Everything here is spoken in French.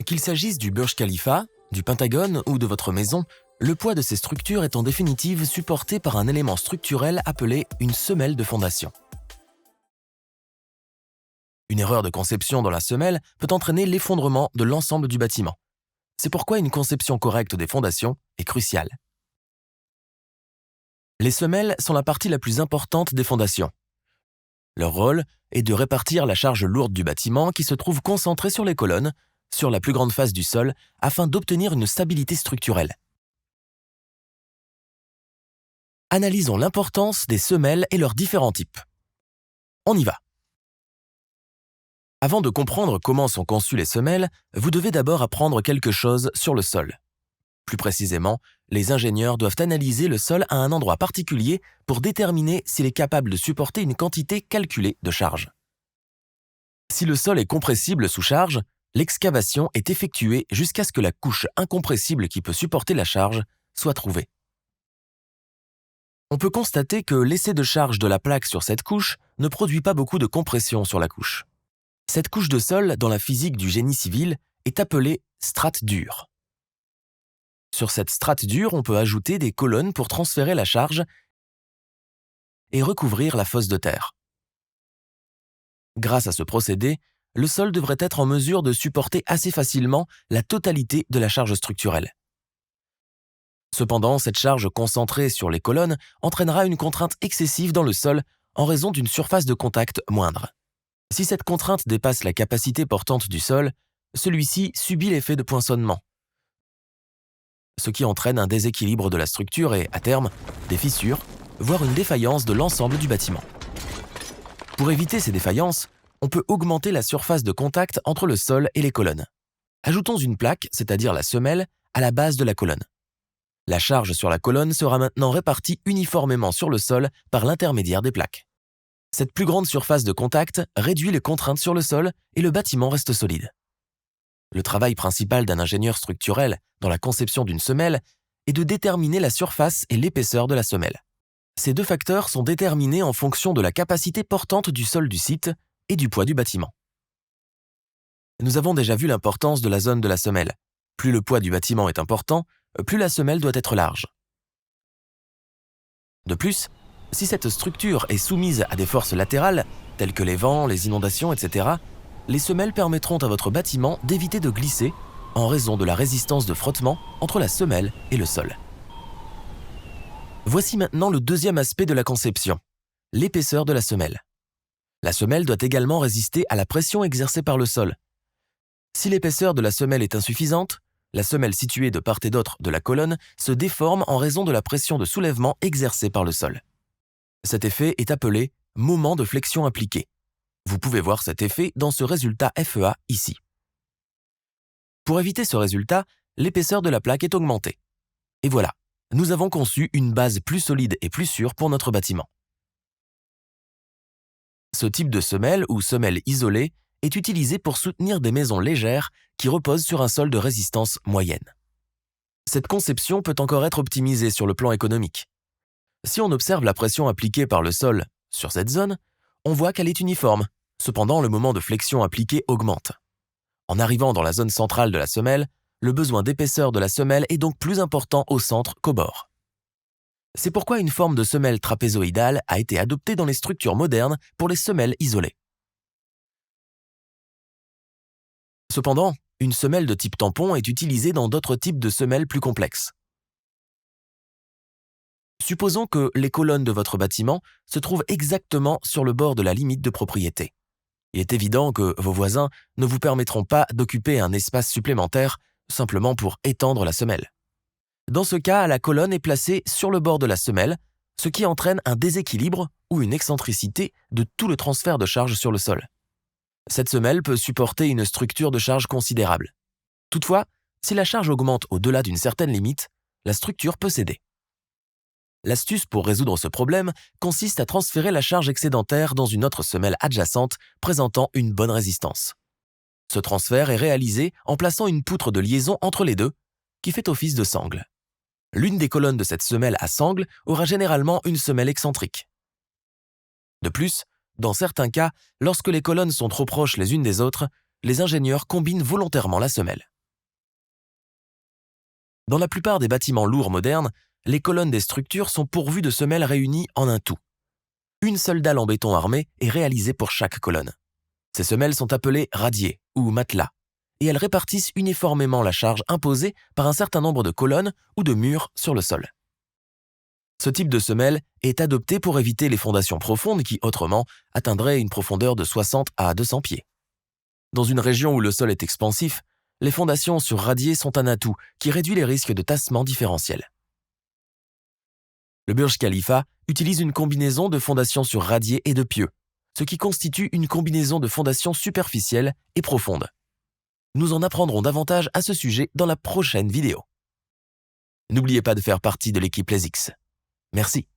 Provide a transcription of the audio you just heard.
Qu'il s'agisse du Burj Khalifa, du Pentagone ou de votre maison, le poids de ces structures est en définitive supporté par un élément structurel appelé une semelle de fondation. Une erreur de conception dans la semelle peut entraîner l'effondrement de l'ensemble du bâtiment. C'est pourquoi une conception correcte des fondations est cruciale. Les semelles sont la partie la plus importante des fondations. Leur rôle est de répartir la charge lourde du bâtiment qui se trouve concentrée sur les colonnes, sur la plus grande face du sol, afin d'obtenir une stabilité structurelle. Analysons l'importance des semelles et leurs différents types. On y va. Avant de comprendre comment sont conçues les semelles, vous devez d'abord apprendre quelque chose sur le sol. Plus précisément, les ingénieurs doivent analyser le sol à un endroit particulier pour déterminer s'il est capable de supporter une quantité calculée de charge. Si le sol est compressible sous charge, l'excavation est effectuée jusqu'à ce que la couche incompressible qui peut supporter la charge soit trouvée. On peut constater que l'essai de charge de la plaque sur cette couche ne produit pas beaucoup de compression sur la couche. Cette couche de sol, dans la physique du génie civil, est appelée strate dure. Sur cette strate dure, on peut ajouter des colonnes pour transférer la charge et recouvrir la fosse de terre. Grâce à ce procédé, le sol devrait être en mesure de supporter assez facilement la totalité de la charge structurelle. Cependant, cette charge concentrée sur les colonnes entraînera une contrainte excessive dans le sol en raison d'une surface de contact moindre. Si cette contrainte dépasse la capacité portante du sol, celui-ci subit l'effet de poinçonnement, ce qui entraîne un déséquilibre de la structure et, à terme, des fissures, voire une défaillance de l'ensemble du bâtiment. Pour éviter ces défaillances, on peut augmenter la surface de contact entre le sol et les colonnes. Ajoutons une plaque, c'est-à-dire la semelle, à la base de la colonne. La charge sur la colonne sera maintenant répartie uniformément sur le sol par l'intermédiaire des plaques. Cette plus grande surface de contact réduit les contraintes sur le sol et le bâtiment reste solide. Le travail principal d'un ingénieur structurel dans la conception d'une semelle est de déterminer la surface et l'épaisseur de la semelle. Ces deux facteurs sont déterminés en fonction de la capacité portante du sol du site et du poids du bâtiment. Nous avons déjà vu l'importance de la zone de la semelle. Plus le poids du bâtiment est important, plus la semelle doit être large. De plus, si cette structure est soumise à des forces latérales, telles que les vents, les inondations, etc., les semelles permettront à votre bâtiment d'éviter de glisser en raison de la résistance de frottement entre la semelle et le sol. Voici maintenant le deuxième aspect de la conception, l'épaisseur de la semelle. La semelle doit également résister à la pression exercée par le sol. Si l'épaisseur de la semelle est insuffisante, la semelle située de part et d'autre de la colonne se déforme en raison de la pression de soulèvement exercée par le sol. Cet effet est appelé moment de flexion appliqué. Vous pouvez voir cet effet dans ce résultat FEA ici. Pour éviter ce résultat, l'épaisseur de la plaque est augmentée. Et voilà, nous avons conçu une base plus solide et plus sûre pour notre bâtiment. Ce type de semelle ou semelle isolée est utilisé pour soutenir des maisons légères qui reposent sur un sol de résistance moyenne. Cette conception peut encore être optimisée sur le plan économique. Si on observe la pression appliquée par le sol sur cette zone, on voit qu'elle est uniforme. Cependant, le moment de flexion appliqué augmente. En arrivant dans la zone centrale de la semelle, le besoin d'épaisseur de la semelle est donc plus important au centre qu'au bord. C'est pourquoi une forme de semelle trapézoïdale a été adoptée dans les structures modernes pour les semelles isolées. Cependant, une semelle de type tampon est utilisée dans d'autres types de semelles plus complexes. Supposons que les colonnes de votre bâtiment se trouvent exactement sur le bord de la limite de propriété. Il est évident que vos voisins ne vous permettront pas d'occuper un espace supplémentaire simplement pour étendre la semelle. Dans ce cas, la colonne est placée sur le bord de la semelle, ce qui entraîne un déséquilibre ou une excentricité de tout le transfert de charge sur le sol. Cette semelle peut supporter une structure de charge considérable. Toutefois, si la charge augmente au-delà d'une certaine limite, la structure peut céder. L'astuce pour résoudre ce problème consiste à transférer la charge excédentaire dans une autre semelle adjacente présentant une bonne résistance. Ce transfert est réalisé en plaçant une poutre de liaison entre les deux, qui fait office de sangle. L'une des colonnes de cette semelle à sangle aura généralement une semelle excentrique. De plus, dans certains cas, lorsque les colonnes sont trop proches les unes des autres, les ingénieurs combinent volontairement la semelle. Dans la plupart des bâtiments lourds modernes, les colonnes des structures sont pourvues de semelles réunies en un tout. Une seule dalle en béton armé est réalisée pour chaque colonne. Ces semelles sont appelées radiers ou matelas, et elles répartissent uniformément la charge imposée par un certain nombre de colonnes ou de murs sur le sol. Ce type de semelle est adopté pour éviter les fondations profondes qui, autrement, atteindraient une profondeur de 60 à 200 pieds. Dans une région où le sol est expansif, les fondations sur radier sont un atout qui réduit les risques de tassement différentiel. Le Burj Khalifa utilise une combinaison de fondations sur radier et de pieux, ce qui constitue une combinaison de fondations superficielles et profondes. Nous en apprendrons davantage à ce sujet dans la prochaine vidéo. N'oubliez pas de faire partie de l'équipe Les X. Merci.